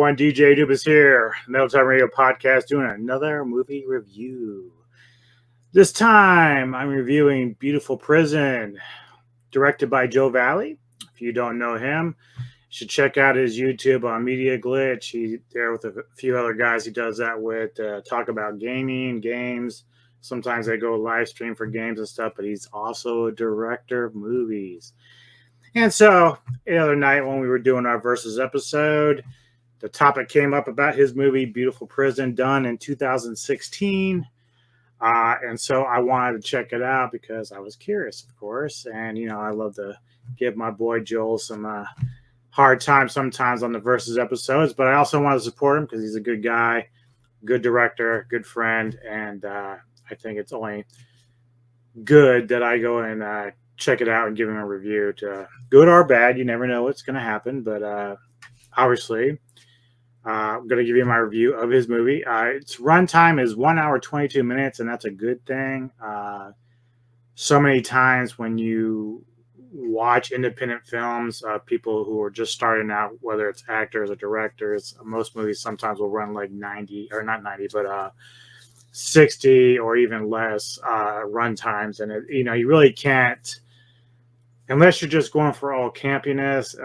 everyone? DJ Dubas here, Metal Time Radio Podcast, doing another movie review. This time, I'm reviewing Beautiful Prison, directed by Joe Valli. If you don't know him, you should check out his YouTube on Media Glitch. He's there with a few other guys he does that with, talk about gaming, games. Sometimes they go live stream for games and stuff, but he's also a director of movies. And so, the other night when we were doing our Versus episode, the topic came up about his movie, Beautiful Prison, done in 2016. And so I wanted to check it out because I was curious, of course. And, I love to give my boy Joel some hard time sometimes on the Versus episodes. But I also want to support him because he's a good guy, good director, good friend. And I think it's only good that I go and check it out and give him a review. To good or bad, you never know what's going to happen. But obviously, I'm going to give you my review of his movie. Its runtime is 1 hour, 22 minutes, and that's a good thing. So many times when you watch independent films, people who are just starting out, whether it's actors or directors, most movies sometimes will run like 90, or not 90, but 60 or even less run times. And, you really can't, unless you're just going for all campiness,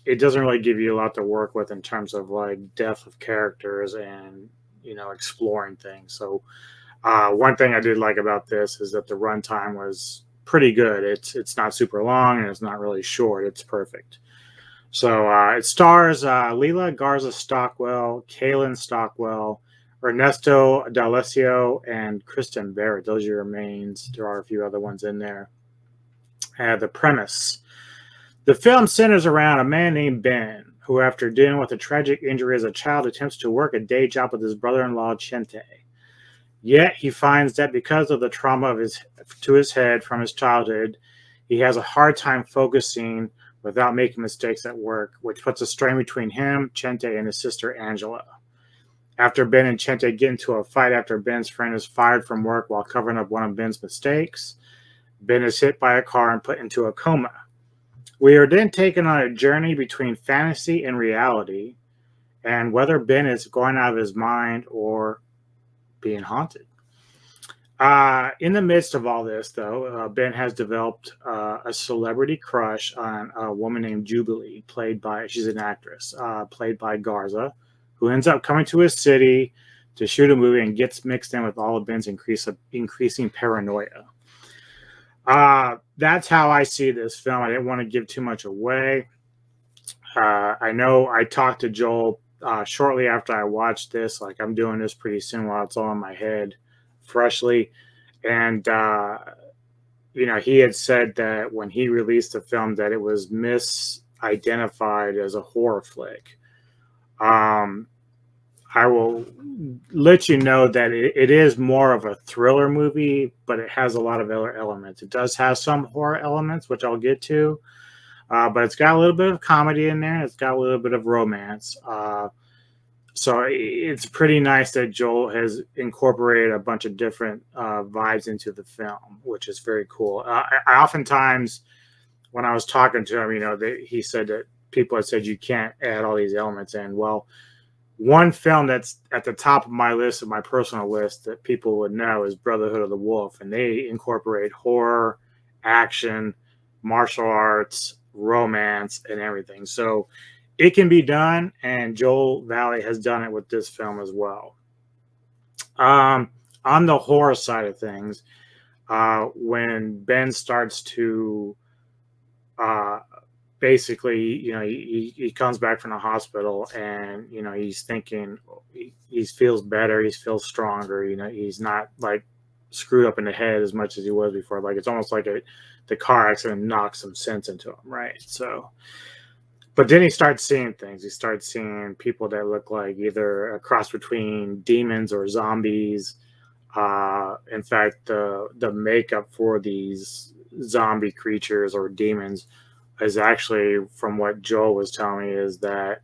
it doesn't really give you a lot to work with in terms of like depth of characters and, exploring things. So one thing I did like about this is that the runtime was pretty good. It's not super long and it's not really short. It's perfect. So it stars Leila Garza Stockwell, Kaylin Stockwell, Ernesto D'Alessio, and Kristen Barrett. Those are your mains. There are a few other ones in there. The premise. The film centers around a man named Ben, who, after dealing with a tragic injury as a child, attempts to work a day job with his brother-in-law, Chente. Yet he finds that because of the trauma to his head from his childhood, he has a hard time focusing without making mistakes at work, which puts a strain between him, Chente, and his sister, Angela. After Ben and Chente get into a fight after Ben's friend is fired from work while covering up one of Ben's mistakes, Ben is hit by a car and put into a coma. We are then taken on a journey between fantasy and reality, and whether Ben is going out of his mind or being haunted. In the midst of all this, though, Ben has developed a celebrity crush on a woman named Jubilee, she's an actress, played by Garza, who ends up coming to his city to shoot a movie and gets mixed in with all of Ben's increasing paranoia. That's how I see this film. I didn't want to give too much away. I know I talked to Joel shortly after I watched this. Like, I'm doing this pretty soon while it's all in my head freshly. And, he had said that when he released the film that it was misidentified as a horror flick. I will let you know that it is more of a thriller movie, but it has a lot of other elements. It does have some horror elements, which I'll get to, but it's got a little bit of comedy in there. It's got a little bit of romance. So it's pretty nice that Joel has incorporated a bunch of different vibes into the film, which is very cool. I oftentimes, when I was talking to him, he said that people had said you can't add all these elements in. Well, one film that's at the top of my list, of my personal list, that people would know is Brotherhood of the Wolf, and they incorporate horror, action, martial arts, romance, and everything. So it can be done, and Joel Valli has done it with this film as well. On the horror side of things, when Ben starts to basically, he comes back from the hospital and, he's thinking he feels better. He feels stronger. He's not like screwed up in the head as much as he was before. Like, it's almost like the car accident knocked some sense into him. Right. So, but then he starts seeing things. He starts seeing people that look like either a cross between demons or zombies. In fact, the makeup for these zombie creatures or demons is actually, from what Joel was telling me, is that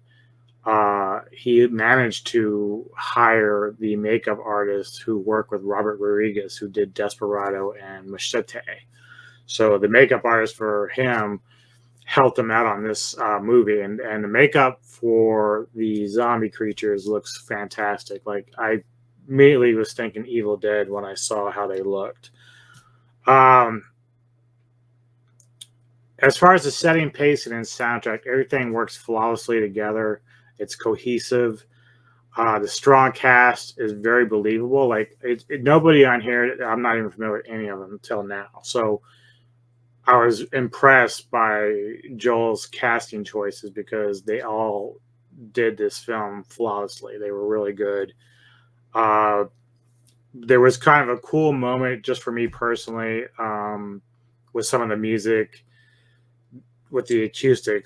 he managed to hire the makeup artists who work with Robert Rodriguez, who did Desperado and Machete. So the makeup artist for him helped them out on this movie, and the makeup for the zombie creatures looks fantastic. Like, I immediately was thinking Evil Dead when I saw how they looked. Um, as far as the setting, pacing, and soundtrack, everything works flawlessly together. It's cohesive. The strong cast is very believable. Like, nobody on here, I'm not even familiar with any of them until now. So I was impressed by Joel's casting choices because they all did this film flawlessly. They were really good. Uh, there was kind of a cool moment just for me personally, with some of the music, with the acoustic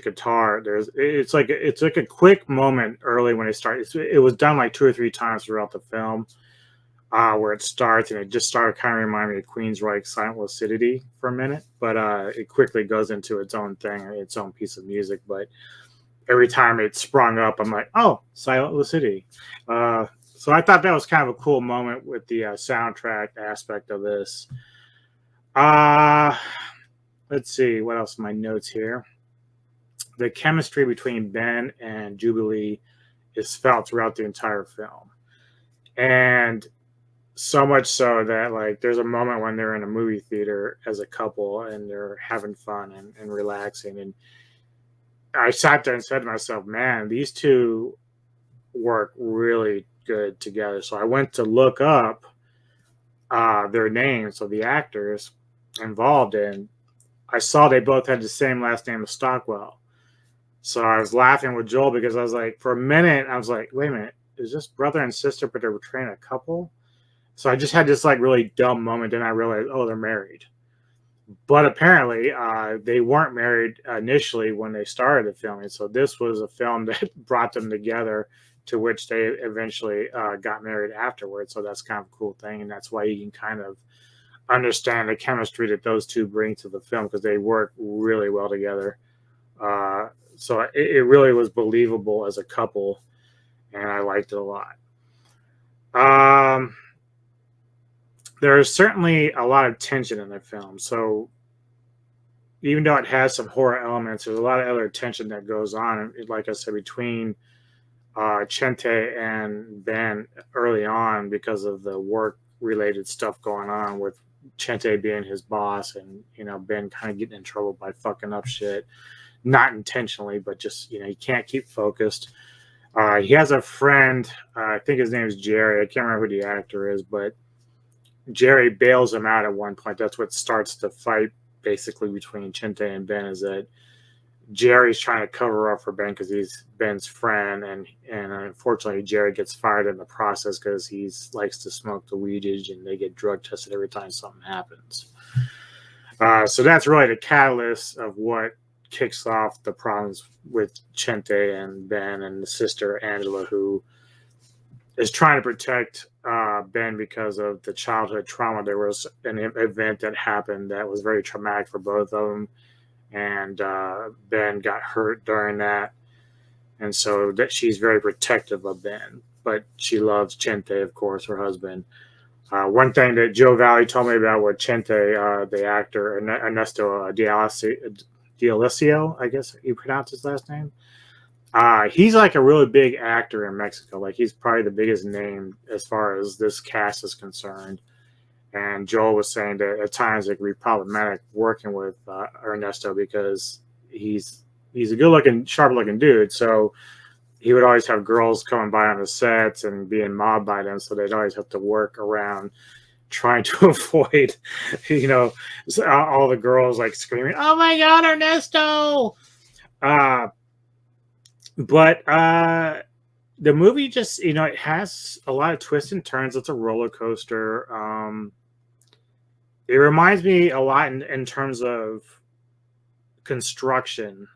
guitar. It's like a quick moment early when it starts. It was done like 2 or 3 times throughout the film, where it starts, and it just started kind of reminding me of Queensryche Silent Lucidity for a minute, but it quickly goes into its own thing, its own piece of music. But every time it sprung up, I'm like, oh, Silent Lucidity. So I thought that was kind of a cool moment with the soundtrack aspect of this. Uh, let's see, what else are my notes here? The chemistry between Ben and Jubilee is felt throughout the entire film. And so much so that, like, there's a moment when they're in a movie theater as a couple and they're having fun and relaxing. And I sat there and said to myself, man, these two work really good together. So I went to look up their names of the actors involved, and I saw they both had the same last name as Stockwell. So I was laughing with Joel because I was like, for a minute, I was like, wait a minute, is this brother and sister, but they're portraying a couple? So I just had this like really dumb moment, and I realized, oh, they're married. But apparently, they weren't married initially when they started the filming. So this was a film that brought them together, to which they eventually got married afterwards. So that's kind of a cool thing, and that's why you can kind of understand the chemistry that those two bring to the film, because they work really well together. So it really was believable as a couple, and I liked it a lot. There is certainly a lot of tension in the film. So even though it has some horror elements, there's a lot of other tension that goes on. Like I said, between Chente and Ben early on, because of the work related stuff going on, with Chente being his boss, and Ben kind of getting in trouble by fucking up shit, not intentionally, but just he can't keep focused. He has a friend, I think his name is Jerry. I can't remember who the actor is, but Jerry bails him out at one point. That's what starts the fight basically between Chente and Ben, is that Jerry's trying to cover up for Ben because he's Ben's friend, and unfortunately Jerry gets fired in the process because he likes to smoke the weedage, and they get drug tested every time something happens. So that's really the catalyst of what kicks off the problems with Chente and Ben and the sister Angela, who is trying to protect Ben because of the childhood trauma. There was an event that happened that was very traumatic for both of them, and Ben got hurt during that, and so that she's very protective of Ben, but she loves Chente, of course, her husband. One thing that Joe Valley told me about with Chente, the actor Ernesto D'Alessio, I guess you pronounce his last name. He's like a really big actor in Mexico. Like, he's probably the biggest name as far as this cast is concerned. And Joel was saying that at times it could be problematic working with Ernesto because he's a good-looking, sharp-looking dude. So he would always have girls coming by on the sets and being mobbed by them. So they'd always have to work around trying to avoid, all the girls like screaming, "Oh my God, Ernesto!" But the movie just, it has a lot of twists and turns. It's a roller coaster. It reminds me a lot in terms of construction.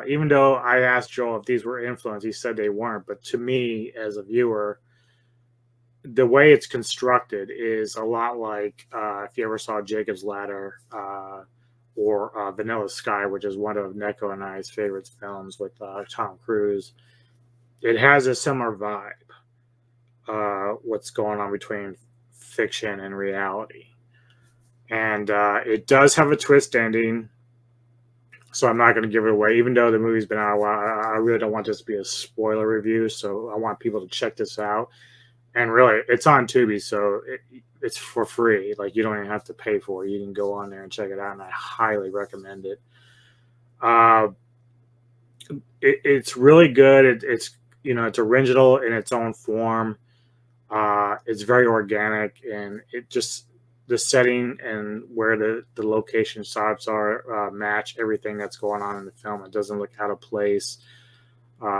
Even though I asked Joel if these were influenced, he said they weren't. But to me, as a viewer, the way it's constructed is a lot like if you ever saw Jacob's Ladder or Vanilla Sky, which is one of Neko and I's favorite films with Tom Cruise. It has a similar vibe, what's going on between fiction and reality. And it does have a twist ending. So I'm not going to give it away, even though the movie's been out a while. I really don't want this to be a spoiler review, so I want people to check this out. And really, it's on Tubi, so it's for free. Like, you don't even have to pay for it. You can go on there and check it out, and I highly recommend it. Uh, it's really good. It's it's original in its own form. It's very organic, and it just the setting and where the location shots are match everything that's going on in the film. It doesn't look out of place.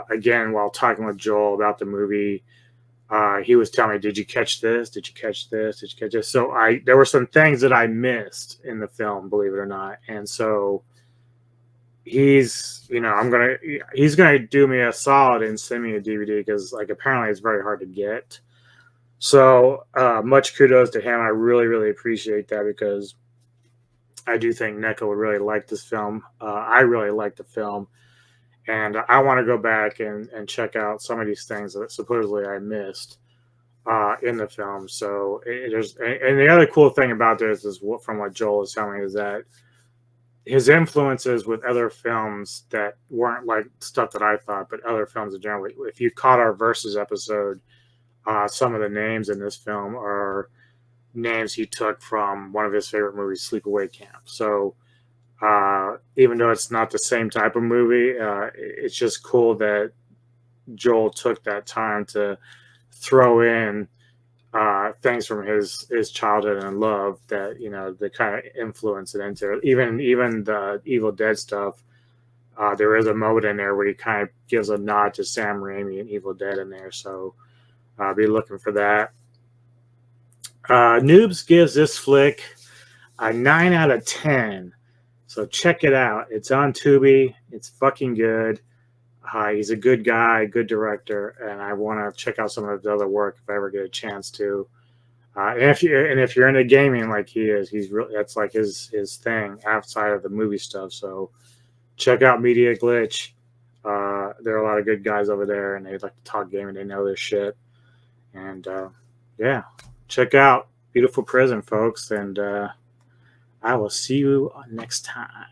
Again, while talking with Joel about the movie, he was telling me, "Did you catch this? Did you catch this? Did you catch this?" So there were some things that I missed in the film, believe it or not, and so he's gonna do me a solid and send me a DVD because like apparently it's very hard to get. So much kudos to him. I really really appreciate that because I do think Neko would really like this film. I really like the film, and I want to go back and check out some of these things that supposedly I missed in the film. So and the other cool thing about this is from what Joel is telling me is that his influences with other films that weren't like stuff that I thought, but other films in general. If you caught our Versus episode, some of the names in this film are names he took from one of his favorite movies, Sleepaway Camp. So even though it's not the same type of movie, it's just cool that Joel took that time to throw in things from his childhood and love that they kind of influence it into it. Even the Evil Dead stuff. There is a moment in there where he kind of gives a nod to Sam Raimi and Evil Dead in there, so be looking for that. Noobs gives this flick a 9 out of 10. So check it out. It's on Tubi. It's fucking good. He's a good guy, good director, and I want to check out some of his other work if I ever get a chance to. And if you're into gaming like he is, that's like his thing outside of the movie stuff. So check out Media Glitch. There are a lot of good guys over there, and they like to talk gaming. They know their shit. And yeah, check out Beautiful Prison, folks. And I will see you next time.